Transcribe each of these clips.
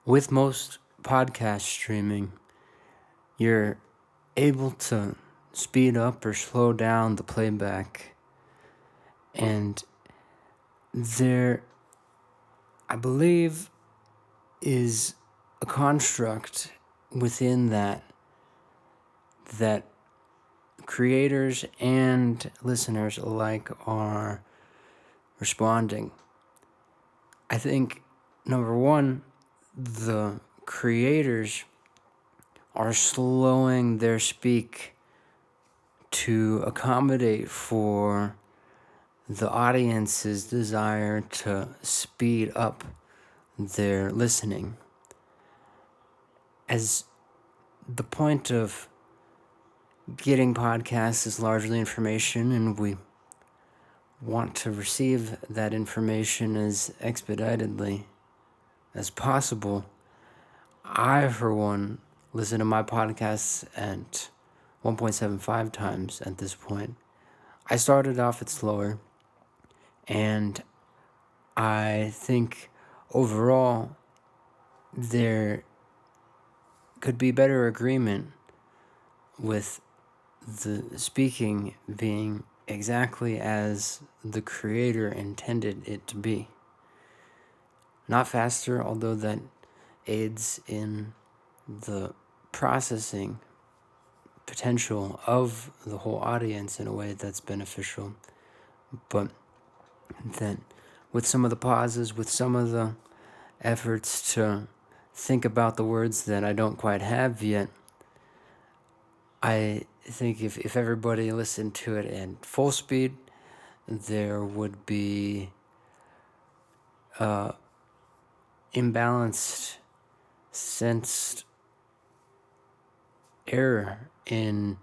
with most podcast streaming, you're able to speed up or slow down the playback. And there, I believe, is a construct within that creators and listeners alike are responding. I think, number one, the creators are slowing their speak to accommodate for the audience's desire to speed up their listening. As the point of getting podcasts is largely information, and we want to receive that information as expeditedly as possible, I, for one, listen to my podcasts at 1.75 times at this point. I started off at slower, and I think overall there could be better agreement with the speaking being exactly as the creator intended it to be. Not faster, although that aids in the processing potential of the whole audience in a way that's beneficial, but that with some of the pauses, with some of the efforts to think about the words that I don't quite have yet, I think if everybody listened to it at full speed, there would be imbalanced, sensed error in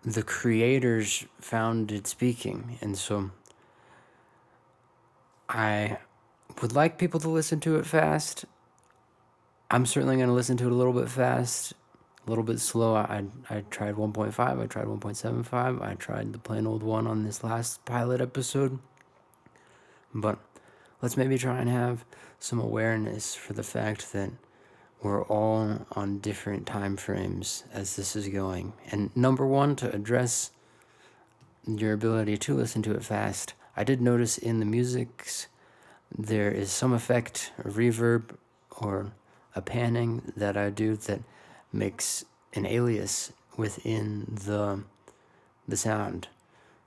the creator's founded speaking. And so I would like people to listen to it fast. I'm certainly going to listen to it a little bit fast, a little bit slow. I tried 1.5, I tried 1.75, I tried the plain old one on this last pilot episode. But let's maybe try and have some awareness for the fact that we're all on different time frames as this is going. And number one, to address your ability to listen to it fast, I did notice in the musics there is some effect, a reverb or a panning that I do that makes an alias within the sound,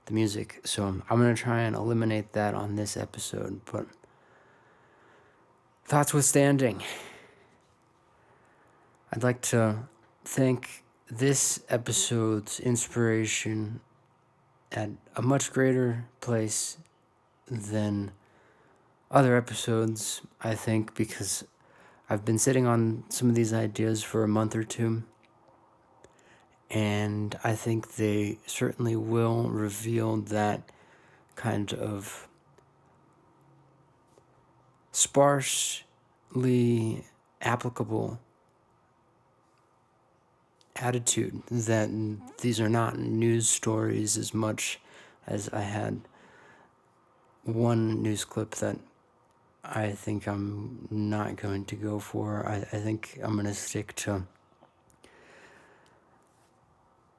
the music. So I'm going to try and eliminate that on this episode. But thoughts withstanding, I'd like to thank this episode's inspiration at a much greater place than other episodes, I think, because I've been sitting on some of these ideas for a month or two, and I think they certainly will reveal that kind of sparsely applicable attitude that these are not news stories as much as I had one news clip that I think I'm not going to go for. I think I'm going to stick to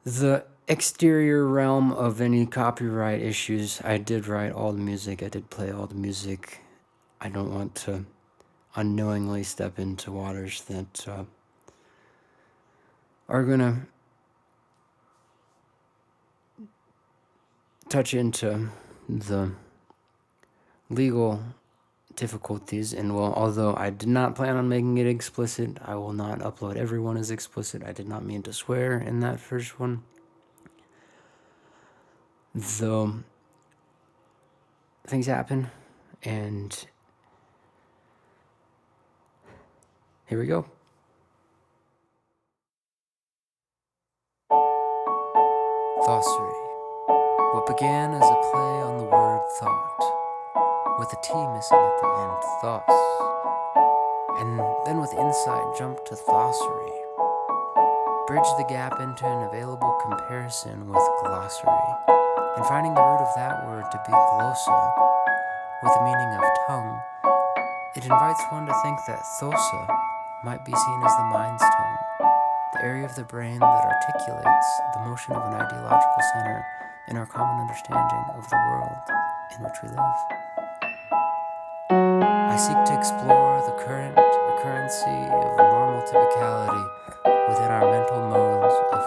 the exterior realm of any copyright issues. I did write all the music. I did play all the music. I don't want to unknowingly step into waters that are going to touch into the legal difficulties. And well, although I did not plan on making it explicit, I will not upload everyone as explicit. I did not mean to swear in that first one. Though things happen, and here we go. Thossery. What began as a play on the word thought, with a T missing at the end, thos, and then with insight jumped to thossery. Bridge the gap into an available comparison with glossary, and finding the root of that word to be glossa, with the meaning of tongue, it invites one to think that thosa might be seen as the mind stone, the area of the brain that articulates the motion of an ideological center in our common understanding of the world in which we live. I seek to explore the current occurrency of normal typicality within our mental modes of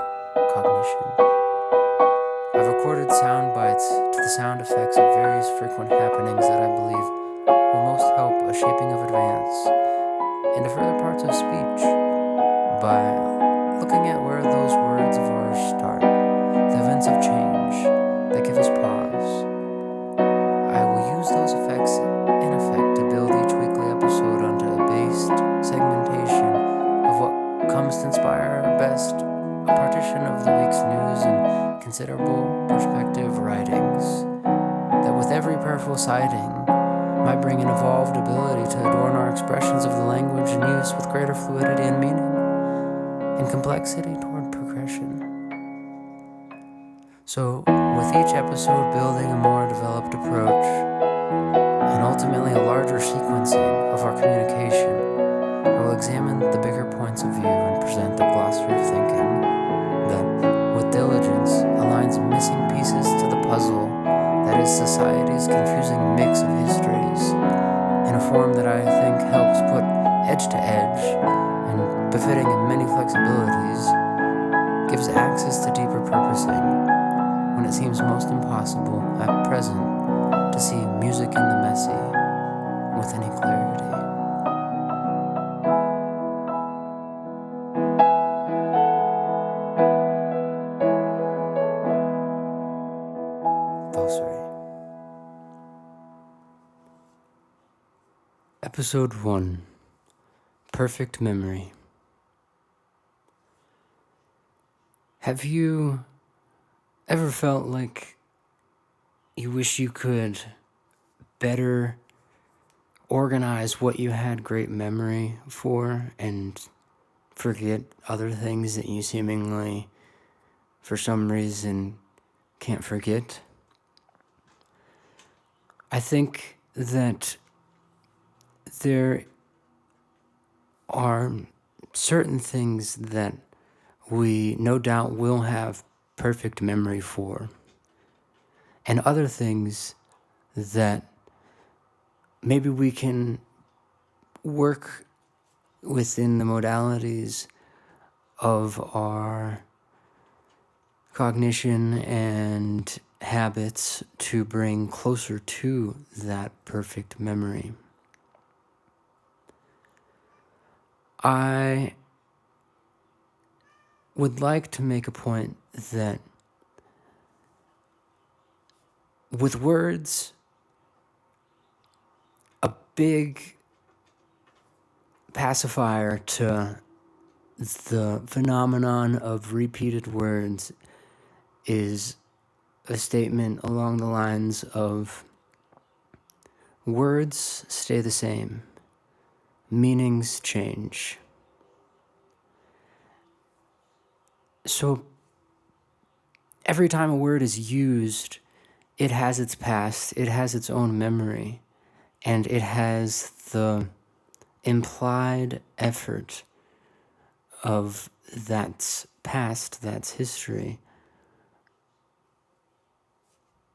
cognition. I've recorded sound bites to the sound effects of various frequent happenings that I believe will most help a shaping of advance into further parts of speech by looking at where those words of ours start, the events of change that give us pause. I will use those effects in effect to build each weekly episode onto a based segmentation of what comes to inspire best a partition of the week's news and considerable perspective writings that with every prayerful sighting might bring an evolved ability to adorn our expressions of the language and use with greater fluidity and meaning and complexity toward progression. So, with each episode building a more developed approach and ultimately a larger sequencing of our communication, I will examine the bigger points of view and present a glossary of thinking that, with diligence, aligns missing pieces to the puzzle that is society's confusing mix of histories in a form that I think helps put edge to edge and befitting in many flexibilities, gives access to deeper purposing when it seems most impossible at present to see music in the messy with any clarity. Glossary. Episode 1. Perfect Memory. Have you ever felt like you wish you could better organize what you had great memory for and forget other things that you seemingly, for some reason, can't forget? I think that there are certain things that we no doubt will have perfect memory for, and other things that maybe we can work within the modalities of our cognition and habits to bring closer to that perfect memory. I would like to make a point that with words, a big pacifier to the phenomenon of repeated words is a statement along the lines of words stay the same, meanings change. So every time a word is used, it has its past, it has its own memory, and it has the implied effort of that's past, that's history,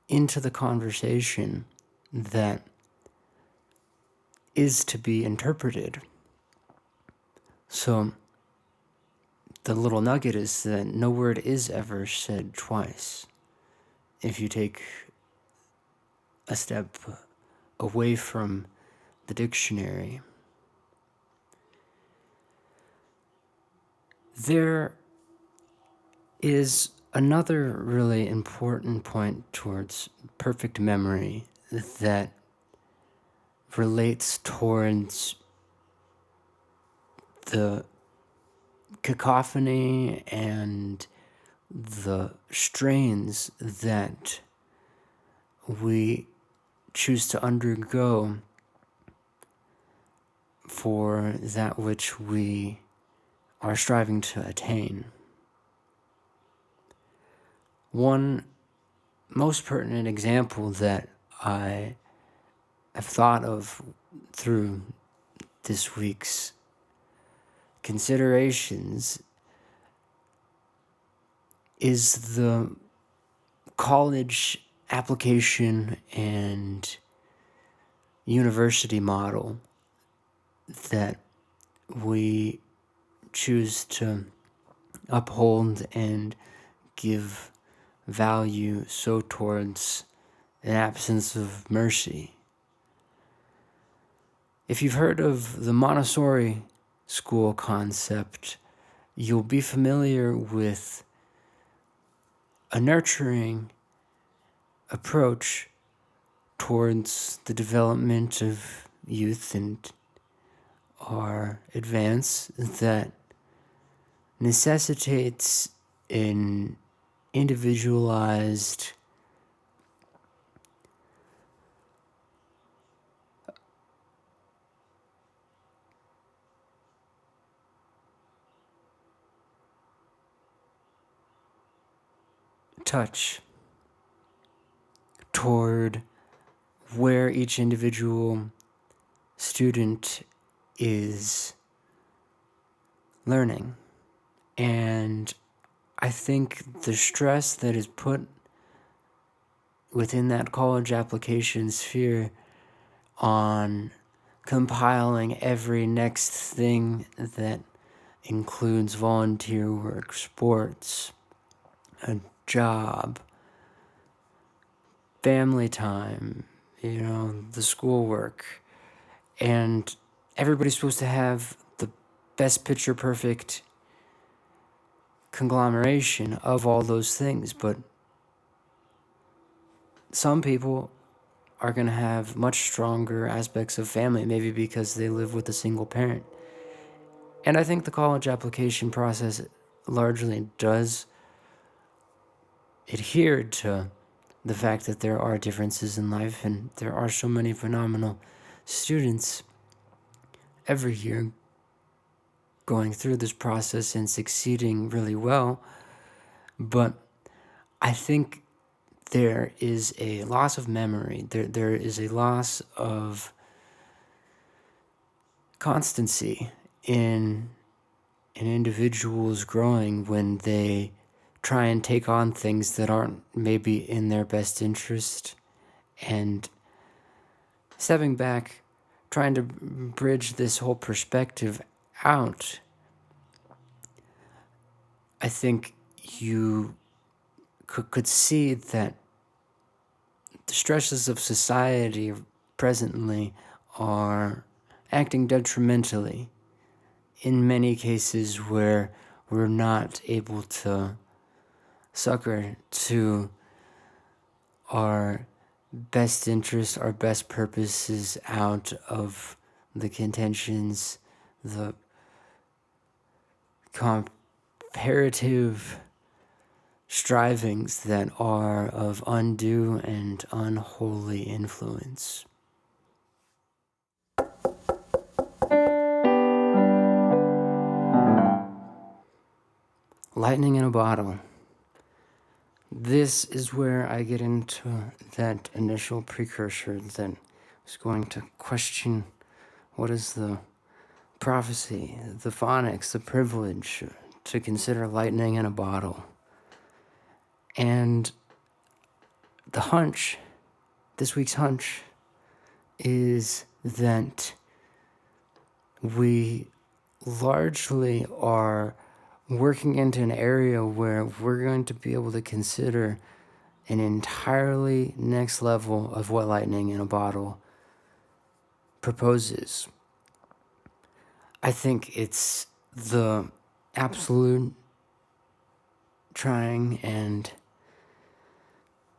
into the conversation that is to be interpreted. So the little nugget is that no word is ever said twice. If you take a step away from the dictionary, there is another really important point towards perfect memory that relates towards the cacophony and the strains that we choose to undergo for that which we are striving to attain. One most pertinent example that I have thought of through this week's considerations is the college application and university model that we choose to uphold and give value so towards an absence of mercy. If you've heard of the Montessori school concept, you'll be familiar with a nurturing approach towards the development of youth and our advance that necessitates an individualized touch toward where each individual student is learning. And I think the stress that is put within that college application sphere on compiling every next thing that includes volunteer work, sports, a job, family time, the schoolwork, and everybody's supposed to have the best picture perfect conglomeration of all those things, but some people are going to have much stronger aspects of family, maybe because they live with a single parent. And I think the college application process largely does adhere to the fact that there are differences in life and there are so many phenomenal students every year going through this process and succeeding really well. But I think there is a loss of memory. There is a loss of constancy in an individual's growing when they try and take on things that aren't maybe in their best interest, and stepping back, trying to bridge this whole perspective out. I think you could see that the stresses of society presently are acting detrimentally in many cases where we're not able to succor to our best interests, our best purposes out of the contentions, the comparative strivings that are of undue and unholy influence. Lightning in a bottle. This is where I get into that initial precursor that was going to question what is the prophecy, the phonics, the privilege to consider lightning in a bottle. And the hunch, this week's hunch, is that we largely are working into an area where we're going to be able to consider an entirely next level of what lightning in a bottle proposes. I think it's the absolute trying and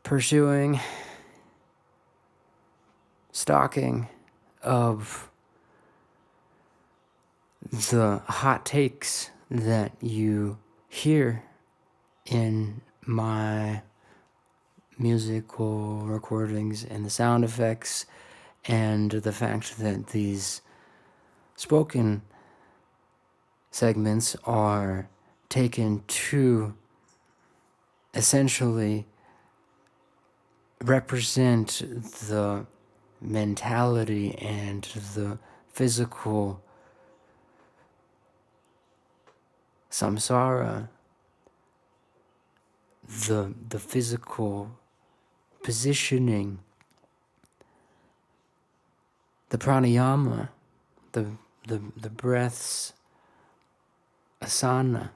pursuing, stalking of the hot takes that you hear in my musical recordings and the sound effects, and the fact that these spoken segments are taken to essentially represent the mentality and the physical samsara, the physical positioning, the pranayama, the breath's asana,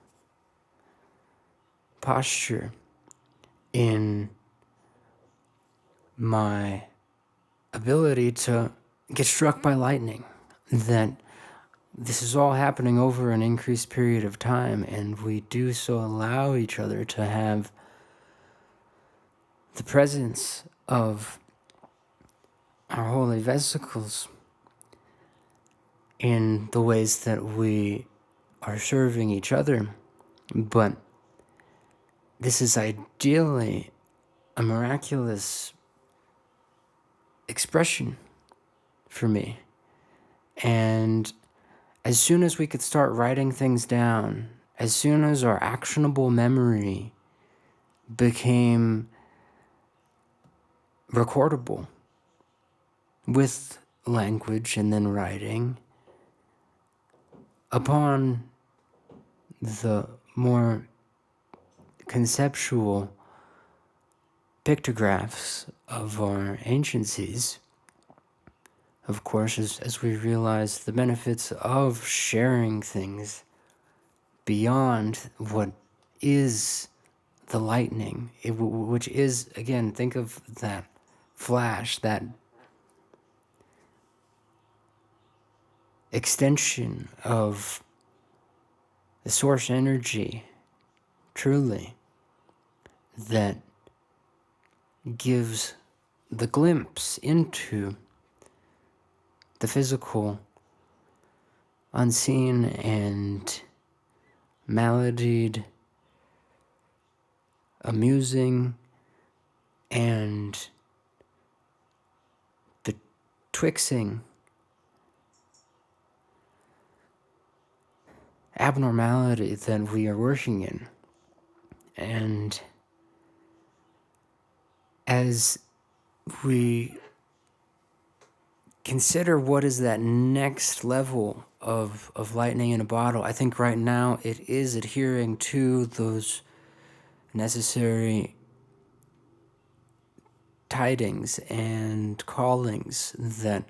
posture in my ability to get struck by lightning, that this is all happening over an increased period of time, and we do so allow each other to have the presence of our holy vesicles in the ways that we are serving each other. But this is ideally a miraculous expression for me. And as soon as we could start writing things down, as soon as our actionable memory became recordable with language and then writing, upon the more conceptual pictographs of our anciencies, of course, as we realize the benefits of sharing things beyond what is the lightning, which is, again, think of that flash, that extension of the source energy, truly, that gives the glimpse into the physical, unseen and maladied, amusing, and betwixing abnormality that we are working in. And as we consider what is that next level of lightning in a bottle, I think right now it is adhering to those necessary tidings and callings that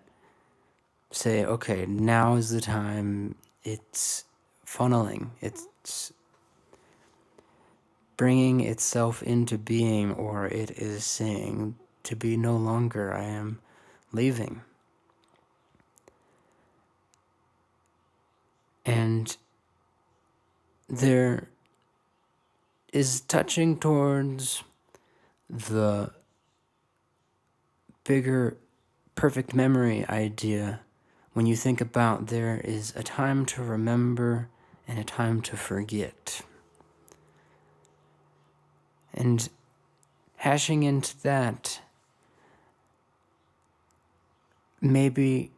say, okay, now is the time. It's funneling, it's bringing itself into being, or it is saying to be no longer, I am leaving. And there is touching towards the bigger perfect memory idea when you think about there is a time to remember and a time to forget. And hashing into that, maybe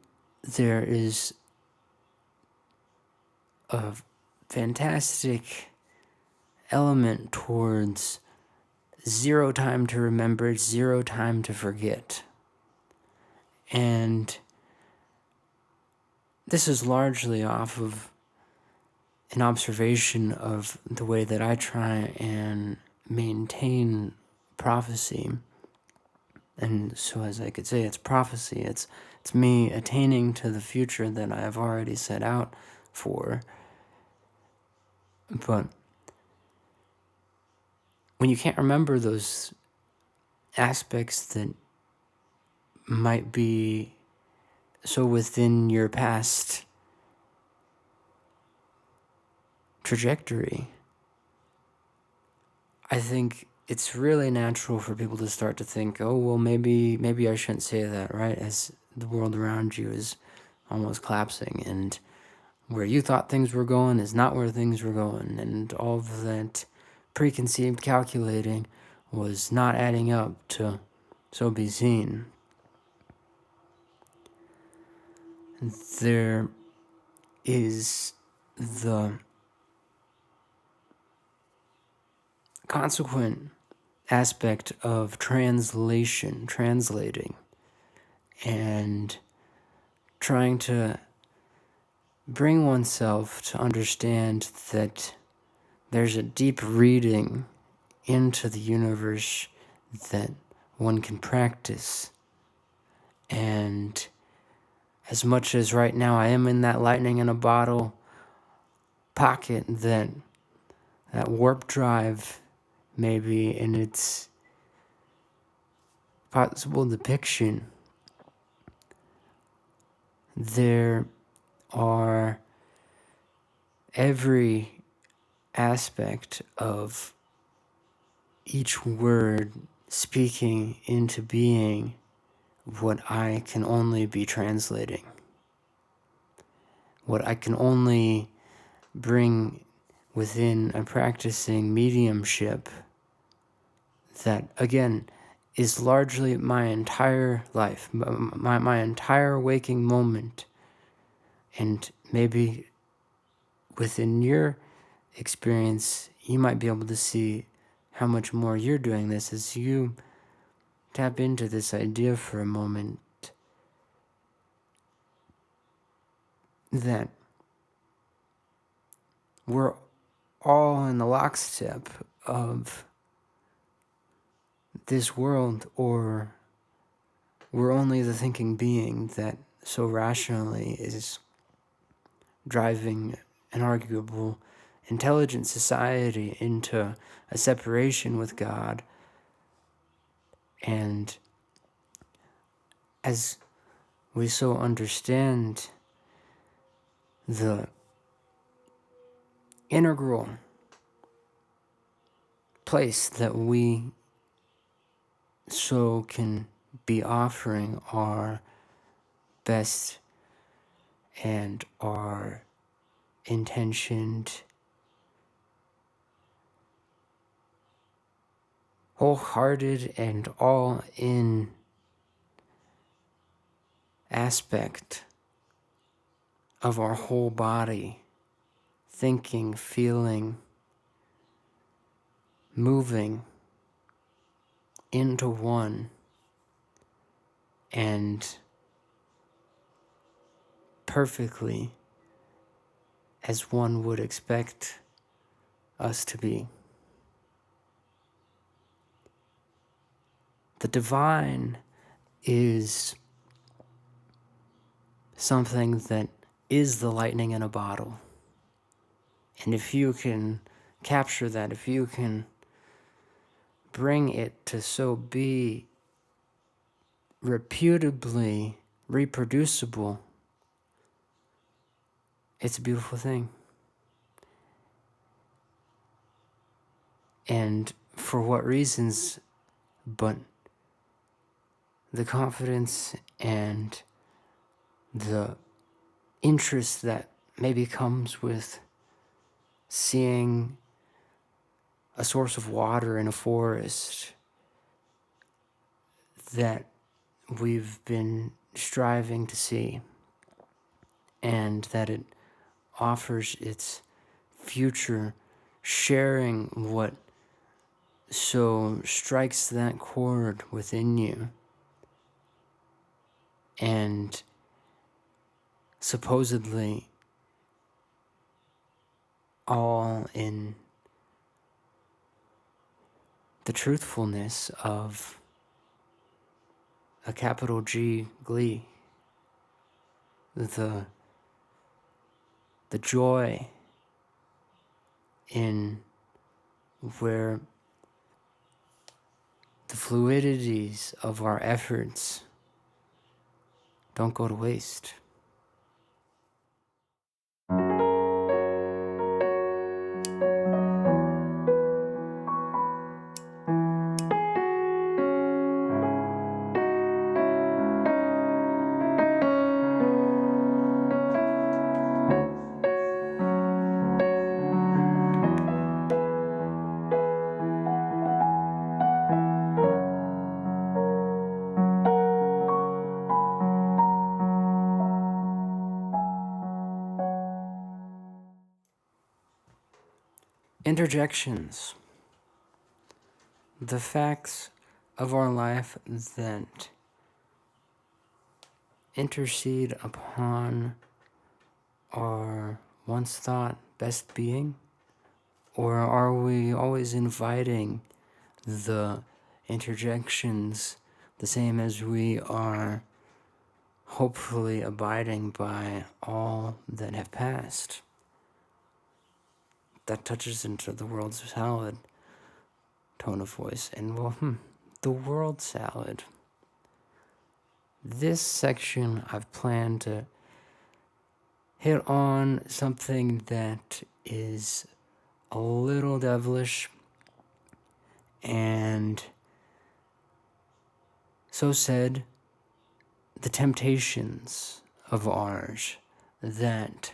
there is a fantastic element towards zero time to remember, zero time to forget. And this is largely off of an observation of the way that I try and maintain prophecy. And so, as I could say, it's prophecy. It's me attaining to the future that I have already set out for. But when you can't remember those aspects that might be so within your past trajectory, I think it's really natural for people to start to think, oh, well, maybe I shouldn't say that, right? As the world around you is almost collapsing, and where you thought things were going is not where things were going, and all of that preconceived calculating was not adding up to so be seen. There is the consequent aspect of translating, and trying to bring oneself to understand that there's a deep reading into the universe that one can practice. And as much as right now I am in that lightning in a bottle pocket, that warp drive maybe in its possible depiction, there are every aspect of each word speaking into being what I can only be translating, what I can only bring within a practicing mediumship that, again, is largely my entire life, my entire waking moment. And maybe within your experience, you might be able to see how much more you're doing this as you tap into this idea for a moment that we're all in the lockstep of this world, or we're only the thinking being that so rationally is driving an arguable intelligent society into a separation with God. And as we so understand the integral place that we so can be offering our best and our intentioned, wholehearted, and all in aspect of our whole body, thinking, feeling, moving into one, and perfectly as one would expect us to be. The divine is something that is the lightning in a bottle. And if you can capture that, if you can bring it to so be reputably reproducible, it's a beautiful thing. And for what reasons but the confidence and the interest that maybe comes with seeing a source of water in a forest that we've been striving to see, and that it offers its future, sharing what so strikes that chord within you, and supposedly all in the truthfulness of a capital G glee, the joy in where the fluidities of our efforts don't go to waste. Interjections. The facts of our life that intercede upon our once thought best being Or are we always inviting the interjections the same as we are hopefully abiding by all that have passed? That touches into the world salad tone of voice. And the world salad. This section I've planned to hit on something that is a little devilish and so said the temptations of ours that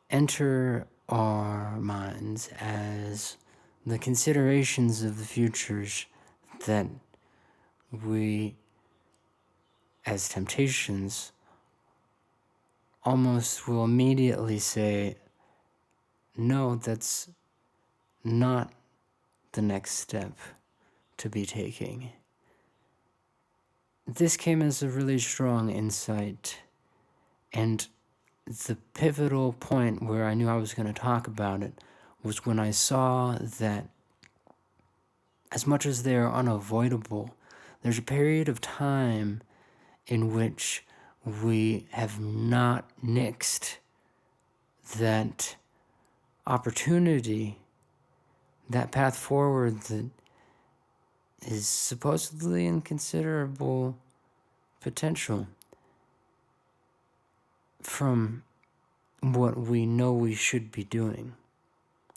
enter our minds as the considerations of the futures that we, as temptations, almost will immediately say, no, that's not the next step to be taking. This came as a really strong insight, and the pivotal point where I knew I was going to talk about it was when I saw that as much as they are unavoidable, there's a period of time in which we have not nixed that opportunity, that path forward that is supposedly in considerable potential from what we know we should be doing.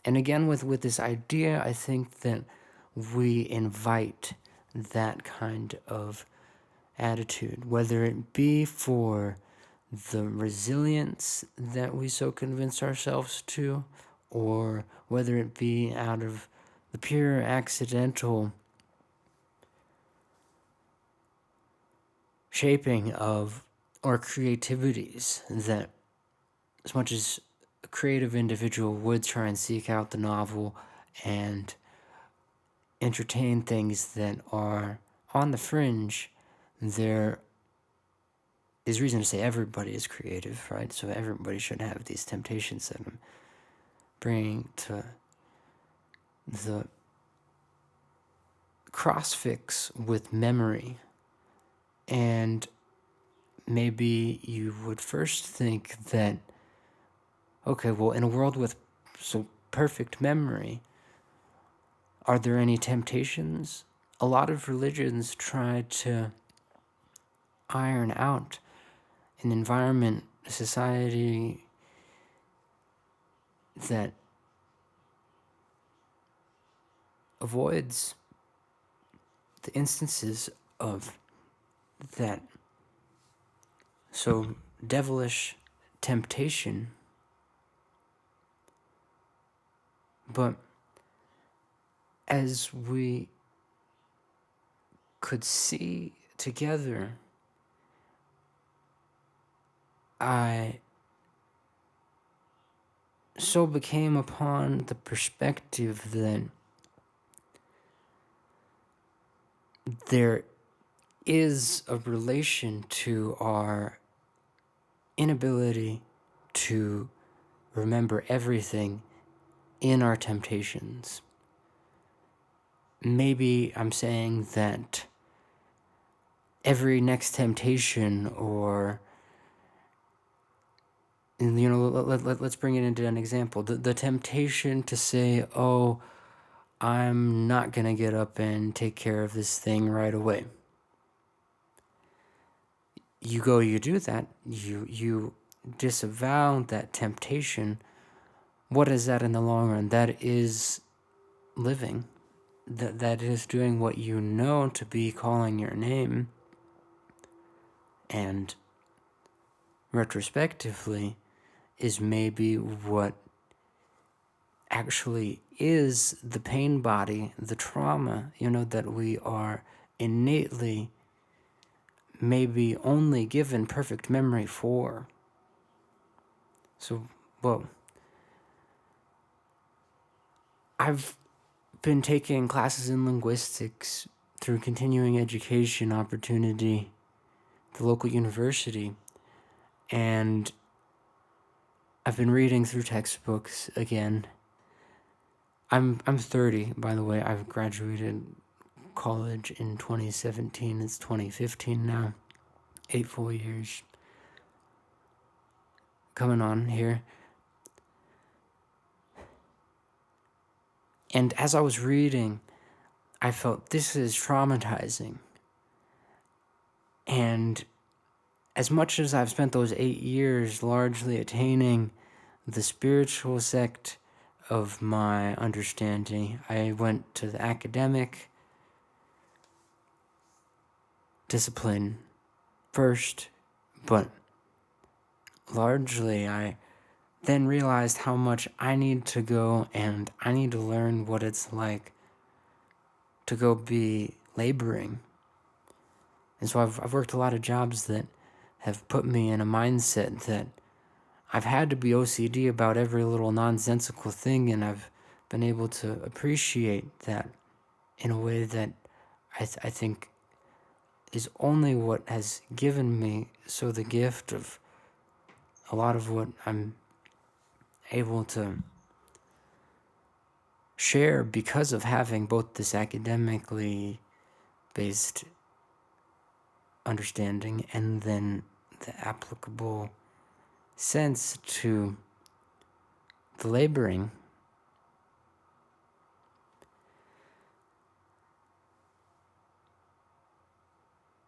And again, with this idea, I think that we invite that kind of attitude, whether it be for the resilience that we so convince ourselves to, or whether it be out of the pure accidental shaping of our creativities that, as much as a creative individual would try and seek out the novel and entertain things that are on the fringe, there is reason to say everybody is creative, right? So everybody should have these temptations that I'm bringing to the crossfix with memory. And maybe you would first think that, okay, well, in a world with so perfect memory, are there any temptations? A lot of religions try to iron out an environment, a society that avoids the instances of that so devilish temptation. But as we could see together, I so became upon the perspective that there is a relation to our inability to remember everything in our temptations. Maybe I'm saying that every next temptation, or let's bring it into an example. The temptation to say, oh, I'm not going to get up and take care of this thing right away. You go, you do that, you disavow that temptation. What is that in the long run? That is living. That is doing what you know to be calling your name. And retrospectively is maybe what actually is the pain body, the trauma, that we are innately maybe only given perfect memory for. So, I've been taking classes in linguistics through continuing education opportunity, the local university, and I've been reading through textbooks again, I'm 30, by the way. I've graduated college in 2017. It's 2015 now. 8 full years coming on here. And as I was reading, I felt this is traumatizing. And as much as I've spent those 8 years largely attaining the spiritual sect of my understanding, I went to the academic discipline first, but largely I then realized how much I need to go and I need to learn what it's like to go be laboring. And so I've worked a lot of jobs that have put me in a mindset that I've had to be OCD about every little nonsensical thing, and I've been able to appreciate that in a way that I think is only what has given me so the gift of a lot of what I'm able to share because of having both this academically based understanding and then the applicable sense to the laboring.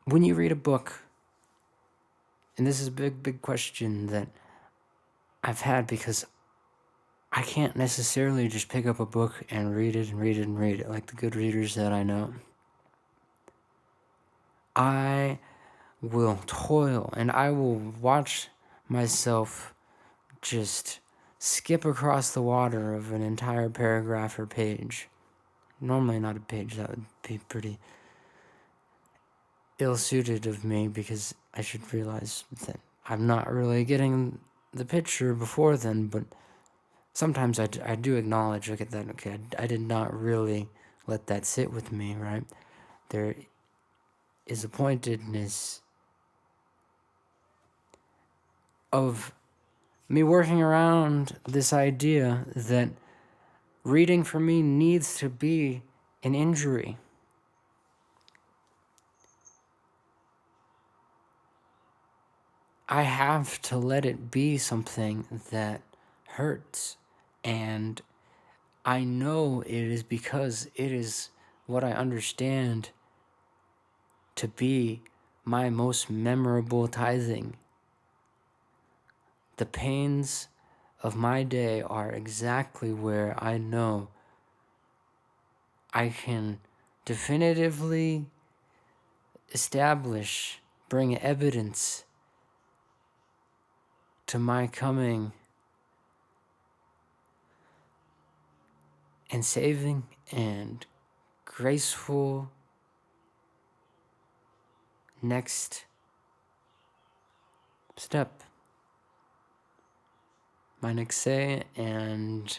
When you read a book, and this is a big question that I've had because I can't necessarily just pick up a book and read it like the good readers that I know. I will toil and I will watch myself just skip across the water of an entire paragraph or page. Normally not a page, that would be pretty ill-suited of me because I should realize that I'm not really getting the picture before then, but sometimes I do acknowledge, look at that, okay, I did not really let that sit with me, right? There is a pointedness of me working around this idea that reading for me needs to be an injury. I have to let it be something that hurts. And I know it is because it is what I understand to be my most memorable tithing. The pains of my day are exactly where I know I can definitively establish, bring evidence to my coming and saving and graceful next step. My next say, and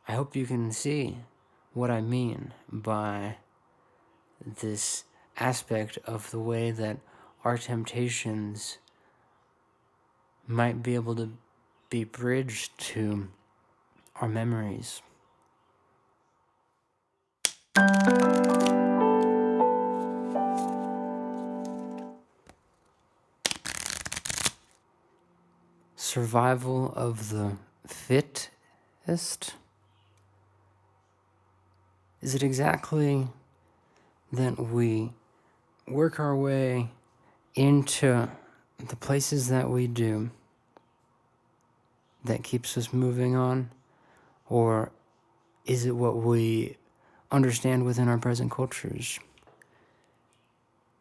I hope you can see what I mean by this aspect of the way that our temptations might be able to be bridged to our memories. Survival of the fittest? Is it exactly that we work our way into the places that we do that keeps us moving on? Or is it what we understand within our present cultures?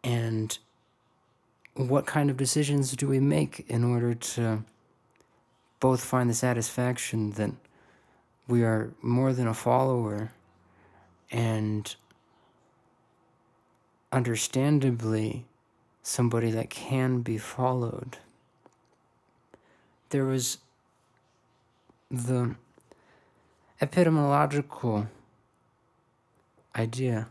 And what kind of decisions do we make in order to both find the satisfaction that we are more than a follower and understandably somebody that can be followed? There was the epistemological idea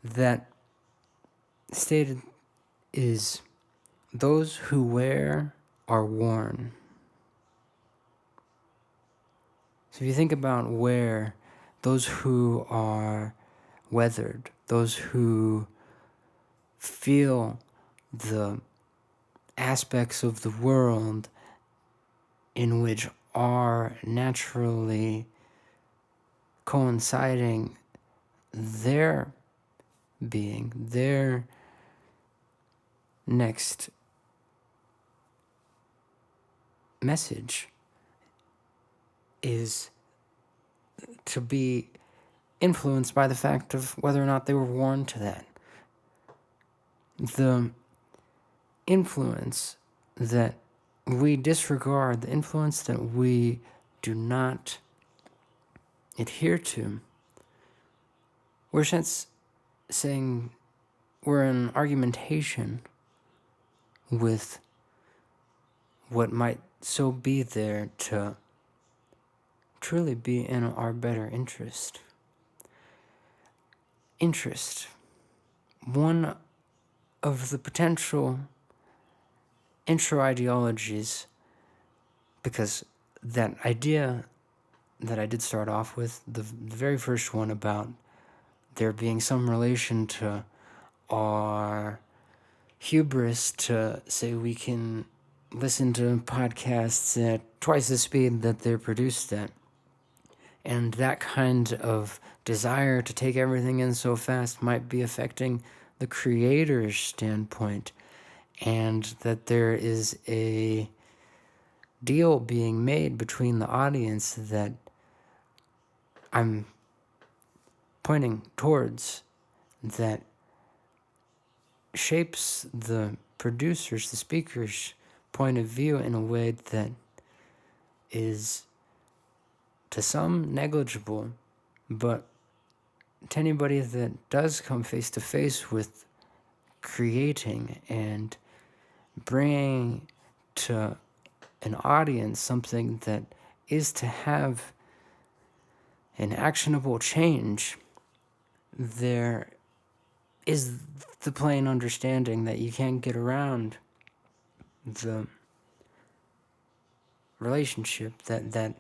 that stated is those who wear are worn. So if you think about where those who are weathered, those who feel the aspects of the world in which are naturally coinciding their being, their next message is to be influenced by the fact of whether or not they were warned to that. The influence that we disregard, the influence that we do not adhere to, we're saying we're in argumentation with what might so be there to truly be in our better interest. One of the potential intro ideologies, because that idea that I did start off with, the very first one about there being some relation to our hubris to say we can listen to podcasts at twice the speed that they're produced at. And that kind of desire to take everything in so fast might be affecting the creator's standpoint, and that there is a deal being made between the audience that I'm pointing towards that shapes the producer's, the speaker's point of view in a way that is to some negligible, but to anybody that does come face to face with creating and bringing to an audience something that is to have an actionable change, there is the plain understanding that you can't get around the relationship that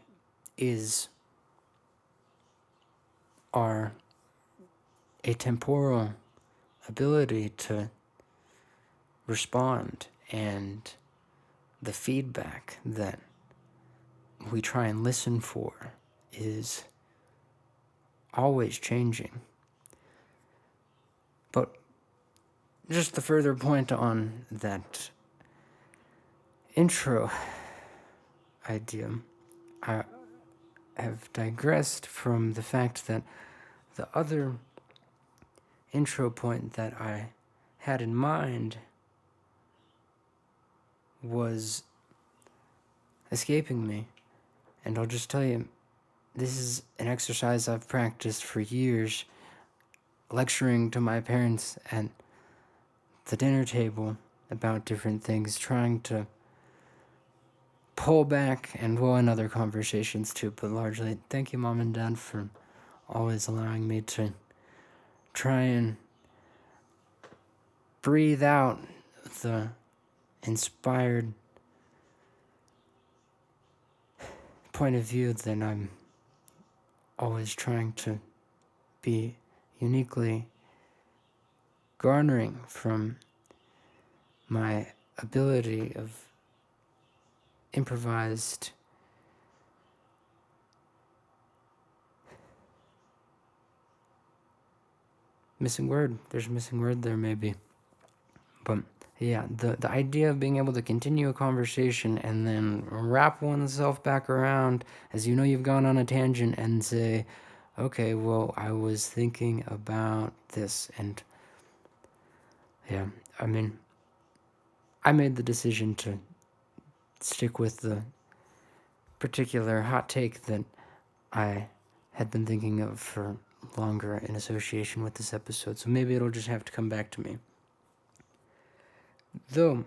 is our atemporal ability to respond, and the feedback that we try and listen for is always changing. But just the further point on that intro idea, I have digressed from the fact that the other intro point that I had in mind was escaping me. And I'll just tell you, this is an exercise I've practiced for years, lecturing to my parents at the dinner table about different things, trying to pull back, and in other conversations too, but largely thank you, Mom and Dad, for always allowing me to try and breathe out the inspired point of view that I'm always trying to be uniquely garnering from my ability of improvised missing word. There's a missing word there, maybe. But yeah, the idea of being able to continue a conversation and then wrap oneself back around as you know you've gone on a tangent and say, okay, well, I was thinking about this. And yeah, I mean, I made the decision to stick with the particular hot take that I had been thinking of for longer in association with this episode, so maybe it'll just have to come back to me. Though,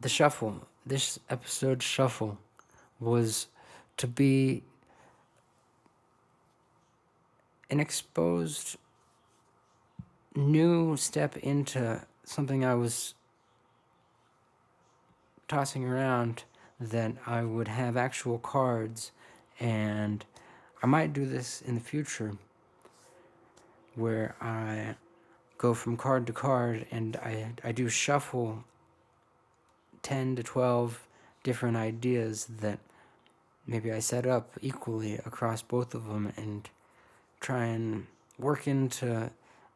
this episode's shuffle was to be an exposed new step into something I was tossing around, that I would have actual cards And I might do this in the future where I go from card to card and I do shuffle 10 to 12 different ideas that maybe I set up equally across both of them and try and work into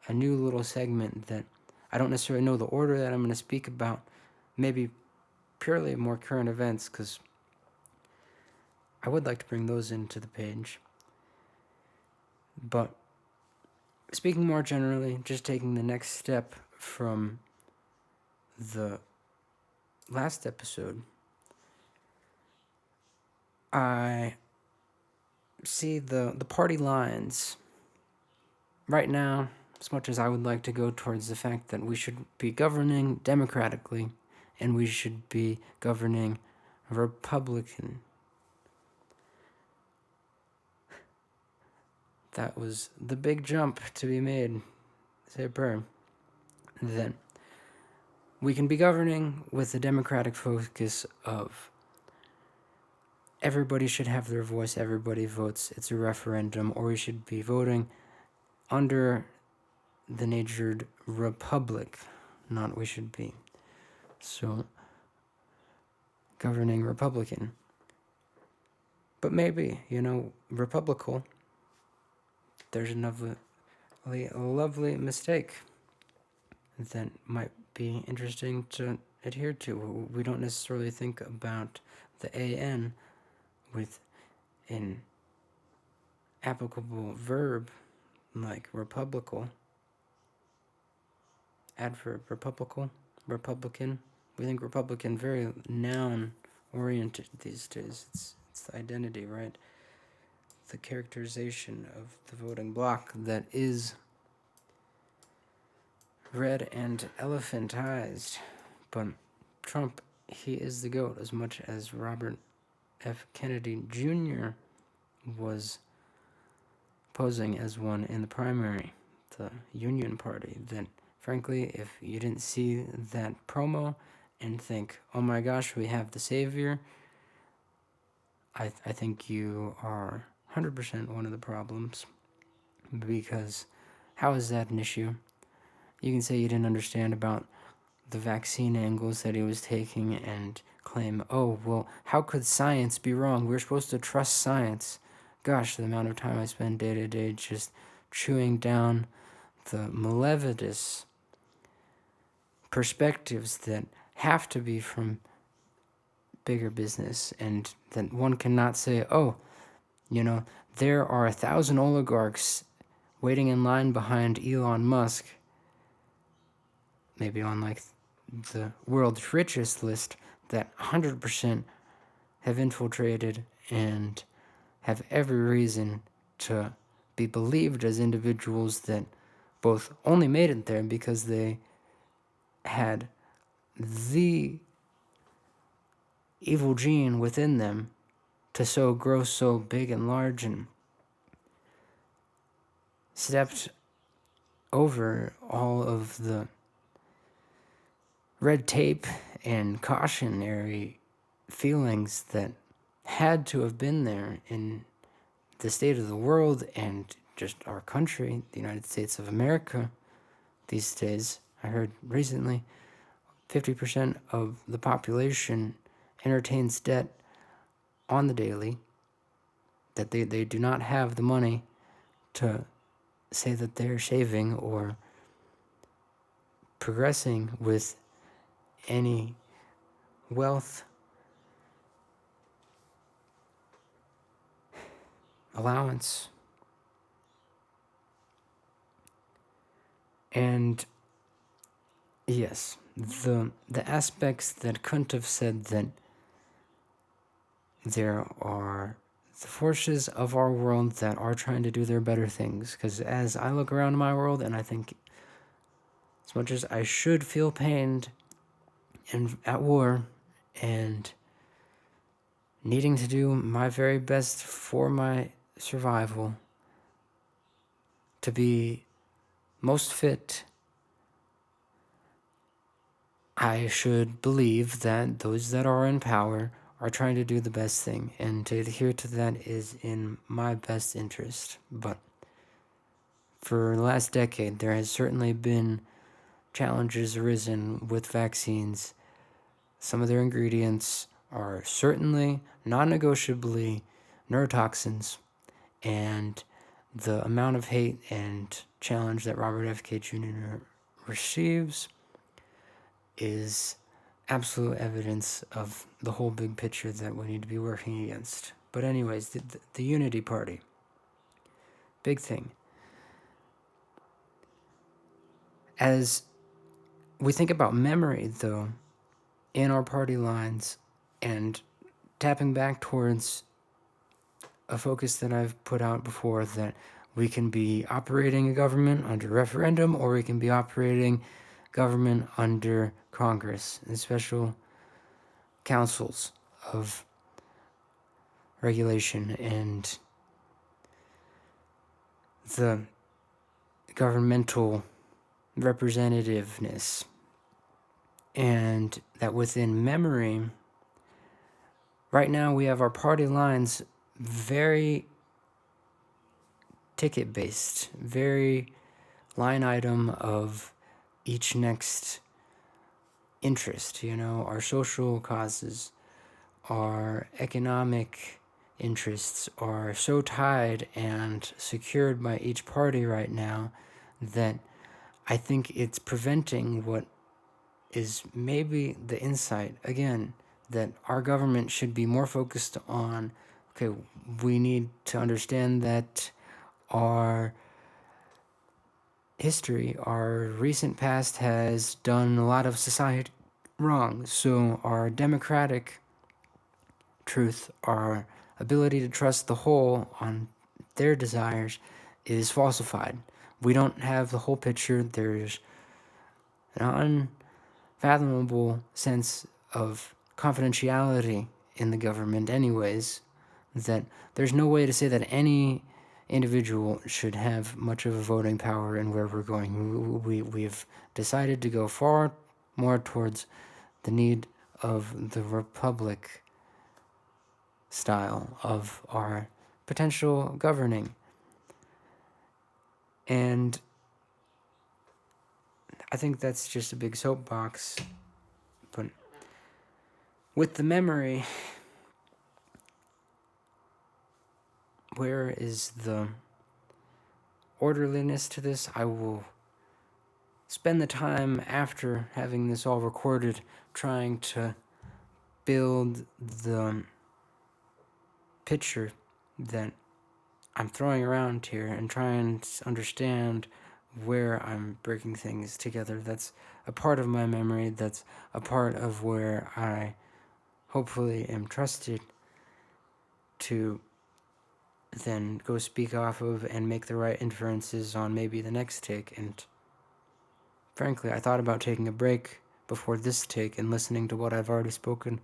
a new little segment that I don't necessarily know the order that I'm going to speak about, maybe purely more current events, because I would like to bring those into the page. But speaking more generally, just taking the next step from the last episode, I see the party lines right now. As much as I would like to go towards the fact that we should be governing democratically and we should be governing Republican, that was the big jump to be made, say a prayer, then we can be governing with the democratic focus of everybody should have their voice, everybody votes, it's a referendum, or we should be voting under the natured republic, not we should be. So, governing Republican. But maybe, Republical, there's another lovely mistake that might be interesting to adhere to. We don't necessarily think about the AN with an applicable verb like republical, adverb Republican. We think Republican very noun oriented these days. It's the identity, right? The characterization of the voting bloc that is red and elephantized. But Trump, he is the GOAT, as much as Robert F. Kennedy Jr. was posing as one in the primary, the Union Party. Then, frankly, if you didn't see that promo and think, oh my gosh, we have the savior, I think you are 100% one of the problems. Because how is that an issue? You can say you didn't understand about the vaccine angles that he was taking and claim, oh, well, how could science be wrong? We're supposed to trust science. Gosh, the amount of time I spend day to day just chewing down the malevolous perspectives that have to be from bigger business, and that one cannot say, oh, there are 1,000 oligarchs waiting in line behind Elon Musk, maybe on like the world's richest list, that 100% have infiltrated and have every reason to be believed as individuals that both only made it there because they had the evil gene within them to so grow so big and large, and stepped over all of the red tape and cautionary feelings that had to have been there in the state of the world and just our country, the United States of America. These days, I heard recently, 50% of the population entertains debt on the daily, that they do not have the money to say that they're saving or progressing with any wealth allowance. And yes, the aspects that couldn't have said that there are the forces of our world that are trying to do their better things. Because as I look around my world, and I think as much as I should feel pained and at war and needing to do my very best for my survival, to be most fit, I should believe that those that are in power are trying to do the best thing, and to adhere to that is in my best interest. But for the last decade, there has certainly been challenges arisen with vaccines. Some of their ingredients are certainly non-negotiably neurotoxins, and the amount of hate and challenge that Robert F. Kennedy Jr. receives is absolute evidence of the whole big picture that we need to be working against. But anyways, the Unity Party, big thing. As we think about memory, though, in our party lines, and tapping back towards a focus that I've put out before, that we can be operating a government under referendum, or we can be operating government under Congress and special councils of regulation, and the governmental representativeness. And that within memory, right now we have our party lines very ticket based, very line item of each next interest, our social causes, our economic interests are so tied and secured by each party right now that I think it's preventing what is maybe the insight, again, that our government should be more focused on, okay, we need to understand that our history, our recent past has done a lot of society wrong. So our democratic truth, our ability to trust the whole on their desires is falsified. We don't have the whole picture. There's an unfathomable sense of confidentiality in the government anyways, that there's no way to say that any individual should have much of a voting power in where we're going. We've decided to go far more towards the need of the republic style of our potential governing. And I think that's just a big soapbox. But with the memory, where is the orderliness to this? I will spend the time after having this all recorded trying to build the picture that I'm throwing around here and trying to understand where I'm breaking things together. That's a part of my memory. That's a part of where I hopefully am trusted to then go speak off of and make the right inferences on maybe the next take. And frankly, I thought about taking a break before this take and listening to what I've already spoken.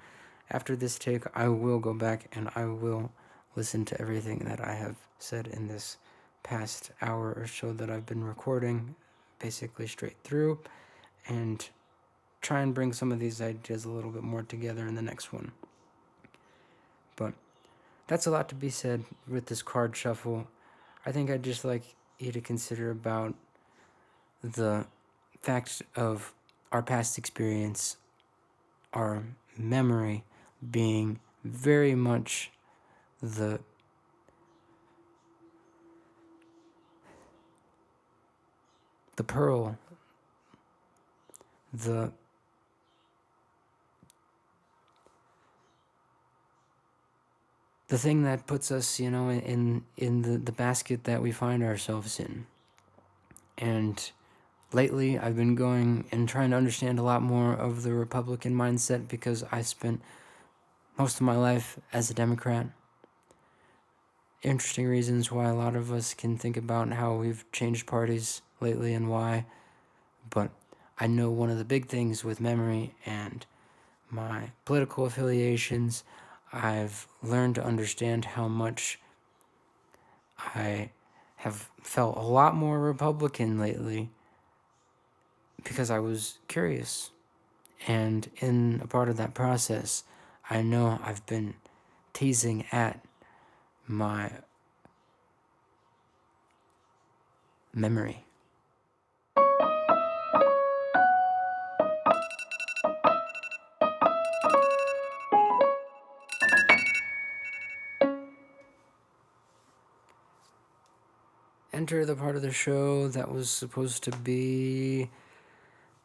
After this take, I will go back and I will listen to everything that I have said in this past hour or so that I've been recording, basically straight through, and try and bring some of these ideas a little bit more together in the next one. But that's a lot to be said with this card shuffle. I think I'd just like you to consider about the fact of our past experience, our memory being very much the pearl, the thing that puts us, in the basket that we find ourselves in. And lately, I've been going and trying to understand a lot more of the Republican mindset because I spent most of my life as a Democrat. Interesting reasons why a lot of us can think about how we've changed parties lately and why. But I know one of the big things with memory and my political affiliations, I've learned to understand how much I have felt a lot more Republican lately because I was curious. And in a part of that process, I know I've been teasing at my memory. Enter the part of the show that was supposed to be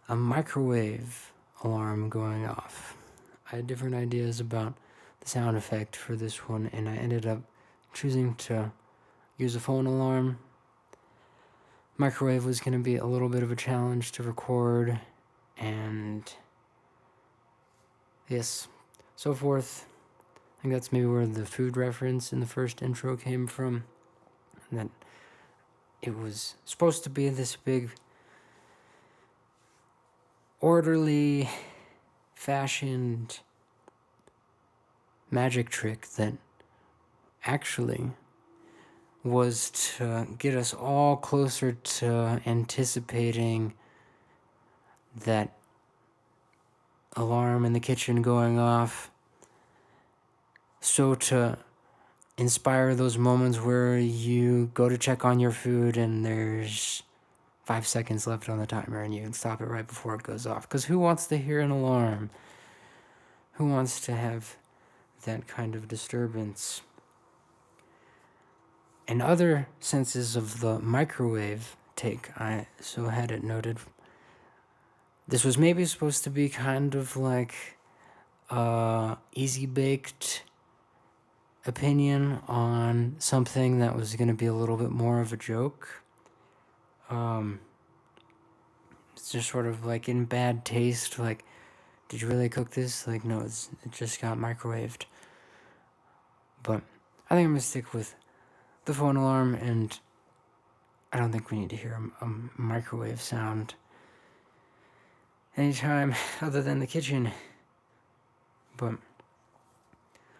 a microwave alarm going off. I had different ideas about the sound effect for this one, and I ended up choosing to use a phone alarm. Microwave was going to be a little bit of a challenge to record, and yes, so forth. I think that's maybe where the food reference in the first intro came from. And that it was supposed to be this big, orderly, fashioned magic trick that actually was to get us all closer to anticipating that alarm in the kitchen going off, so to inspire those moments where you go to check on your food and there's 5 seconds left on the timer and you can stop it right before it goes off. Because who wants to hear an alarm? Who wants to have that kind of disturbance? In other senses of the microwave take, I so had it noted, this was maybe supposed to be kind of like a easy-baked opinion on something that was going to be a little bit more of a joke. It's just sort of like in bad taste, like, did you really cook this? Like, no, it just got microwaved. But I think I'm going to stick with the phone alarm, and I don't think we need to hear a microwave sound anytime other than the kitchen. But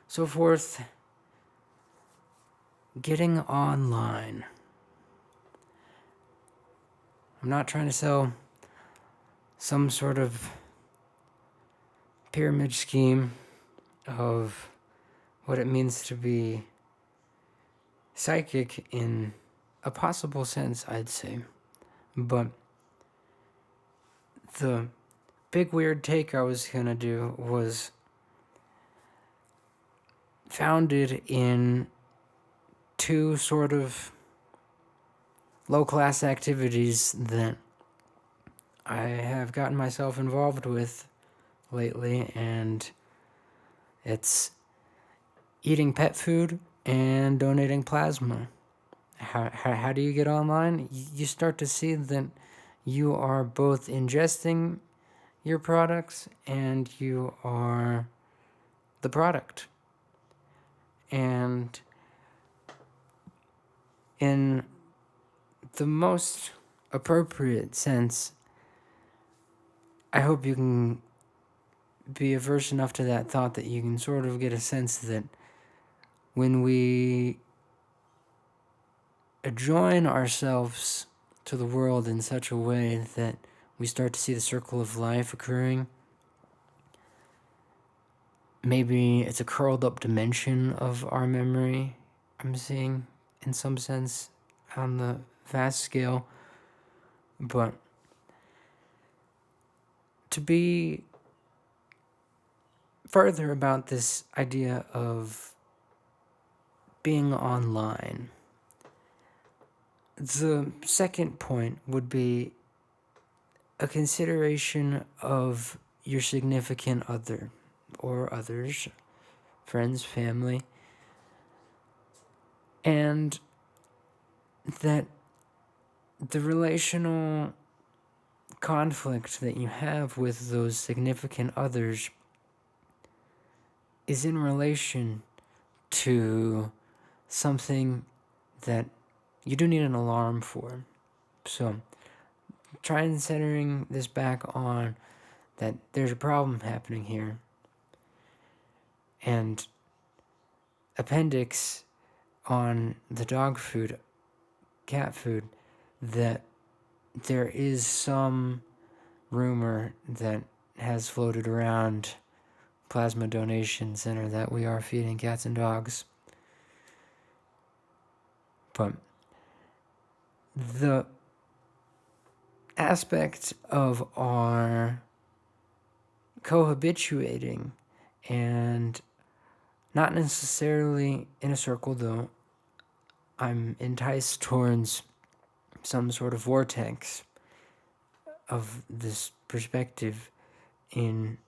so forth. Getting online. I'm not trying to sell some sort of pyramid scheme of what it means to be psychic in a possible sense, I'd say. But the big weird take I was going to do was founded in two sort of low-class activities that I have gotten myself involved with lately, and it's eating pet food and donating plasma. How do you get online? You start to see that you are both ingesting your products and you are the product. And in the most appropriate sense, I hope you can be averse enough to that thought that you can sort of get a sense that when we join ourselves to the world in such a way that we start to see the circle of life occurring, maybe it's a curled up dimension of our memory I'm seeing in some sense on the vast scale. But to be further about this idea of being online, the second point would be a consideration of your significant other or others, friends, family, and that the relational conflict that you have with those significant others is in relation to something that you do need an alarm for. So try and centering this back on that there's a problem happening here. And appendix on the dog food, cat food, that there is some rumor that has floated around plasma donation center that we are feeding cats and dogs. But the aspect of our cohabituating and not necessarily in a circle, though I'm enticed towards some sort of vortex of this perspective in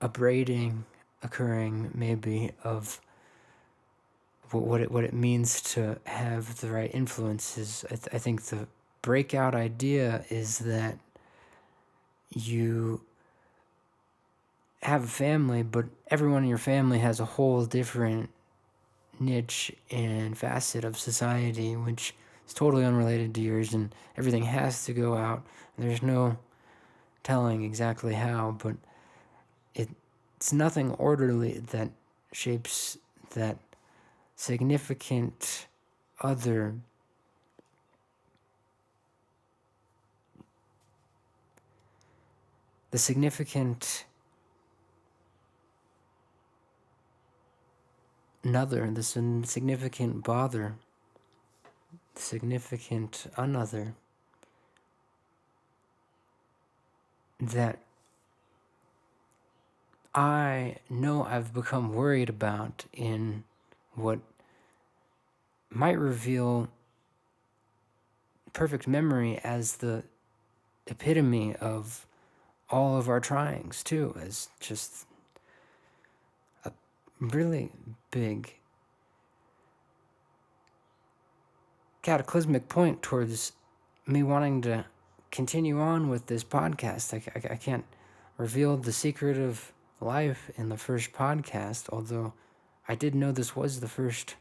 a braiding occurring, maybe, of what it means to have the right influences. I think the breakout idea is that you have a family, but everyone in your family has a whole different niche and facet of society, which is totally unrelated to yours, and everything has to go out. There's no telling exactly how, but it's nothing orderly that shapes that significant other. The significant another, the significant bother, the significant another that I know I've become worried about in what might reveal perfect memory as the epitome of all of our tryings, too, as just a really big cataclysmic point towards me wanting to continue on with this podcast. I can't reveal the secret of life in the first podcast, although I did know this was the first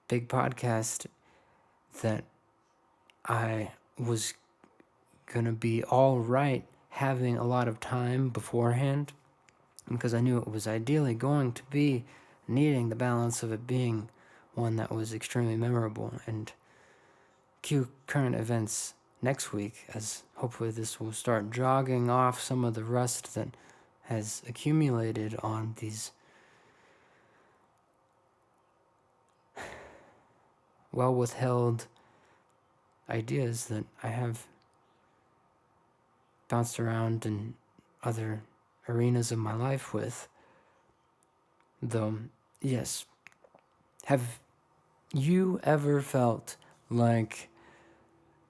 big podcast that I was gonna be all right having a lot of time beforehand, because I knew it was ideally going to be needing the balance of it being one that was extremely memorable. And cue current events next week, as hopefully this will start jogging off some of the rust that has accumulated on these well withheld ideas that I have bounced around in other arenas of my life with. Though, yes, have you ever felt like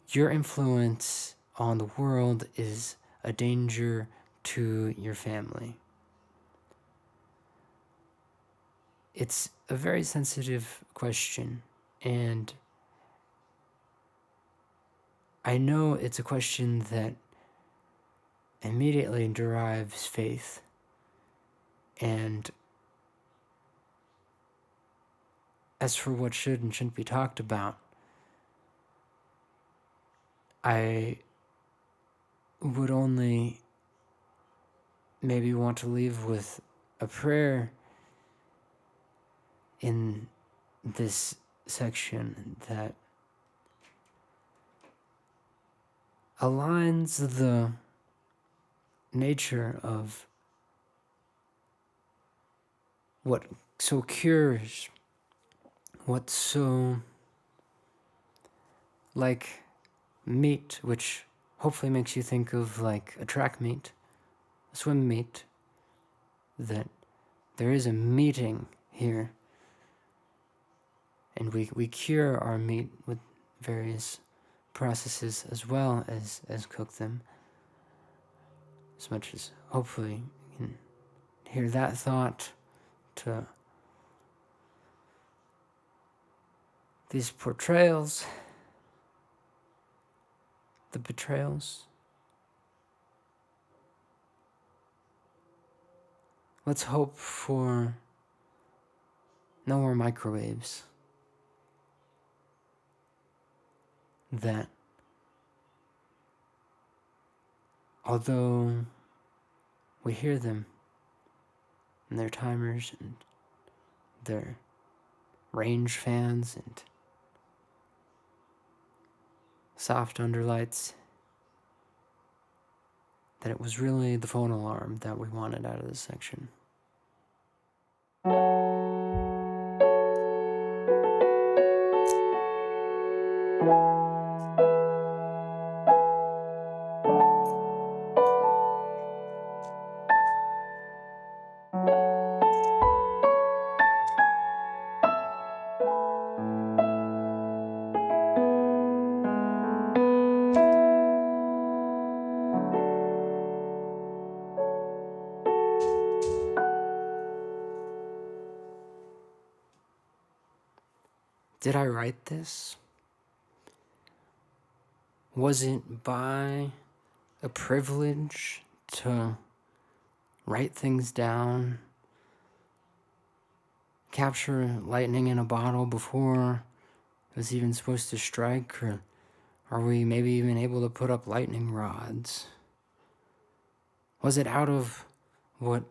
your influence on the world is a danger to your family? It's a very sensitive question, and I know it's a question that immediately derives faith. And as for what should and shouldn't be talked about, I would only maybe want to leave with a prayer in this section that aligns the nature of what so cures, what so like meat, which hopefully makes you think of like a track meet, a swim meet, that there is a meeting here, and we cure our meat with various processes as well as cook them, as much as hopefully you can hear that thought to these portrayals, the betrayals. Let's hope for no more microwaves. That although we hear them and their timers and their range fans and soft underlights, that it was really the phone alarm that we wanted out of this section. Did I write this? Was it by a privilege to write things down, capture lightning in a bottle before it was even supposed to strike? Or are we maybe even able to put up lightning rods? Was it out of what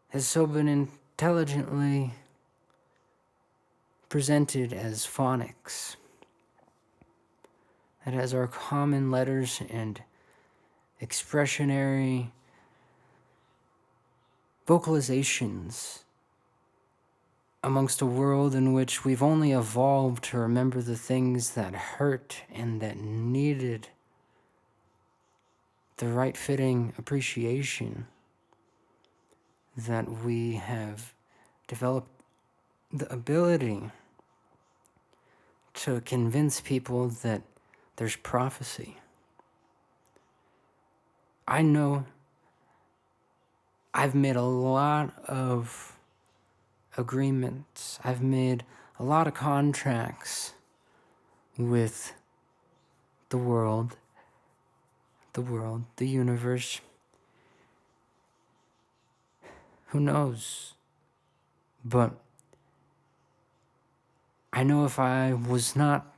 has so been intelligently presented as phonics? That has our common letters and expressionary vocalizations amongst a world in which we've only evolved to remember the things that hurt and that needed the right fitting appreciation, that we have developed the ability to convince people that there's prophecy. I know I've made a lot of agreements. I've made a lot of contracts with the world, the universe. Who knows? But I know if I was not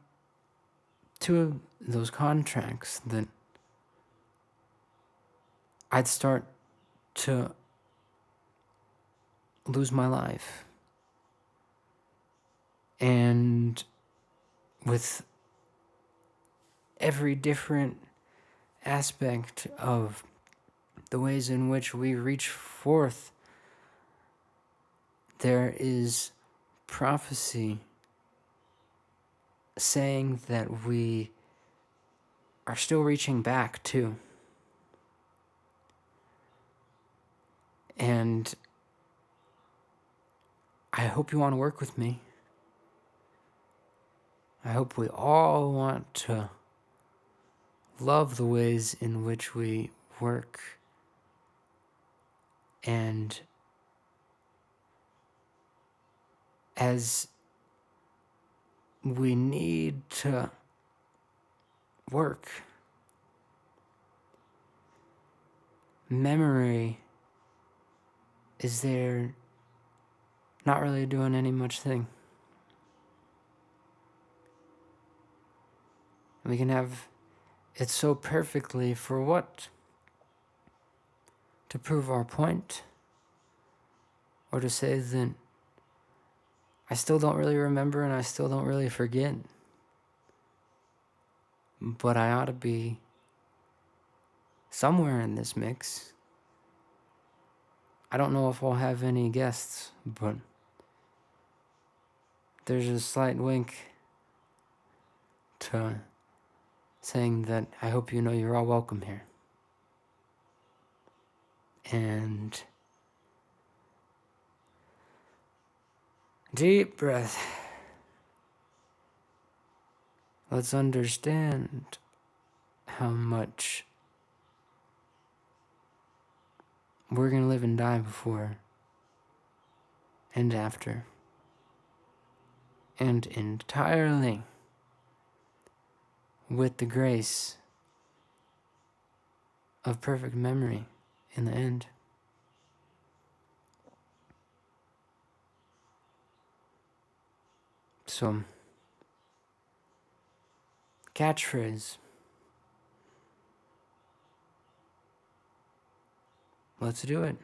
to those contracts, that I'd start to lose my life. And with every different aspect of the ways in which we reach forth, there is prophecy saying that we are still reaching back too. And I hope you want to work with me. I hope we all want to love the ways in which we work, and as we need to work, memory is there not really doing any much thing. We can have it so perfectly for what? To prove our point? Or to say that I still don't really remember and I still don't really forget, but I ought to be somewhere in this mix. I don't know if I'll have any guests, but there's a slight wink to saying that I hope you know you're all welcome here. And deep breath. Let's understand how much we're going to live and die before and after. And entirely with the grace of perfect memory in the end. So, catchphrase. Let's do it.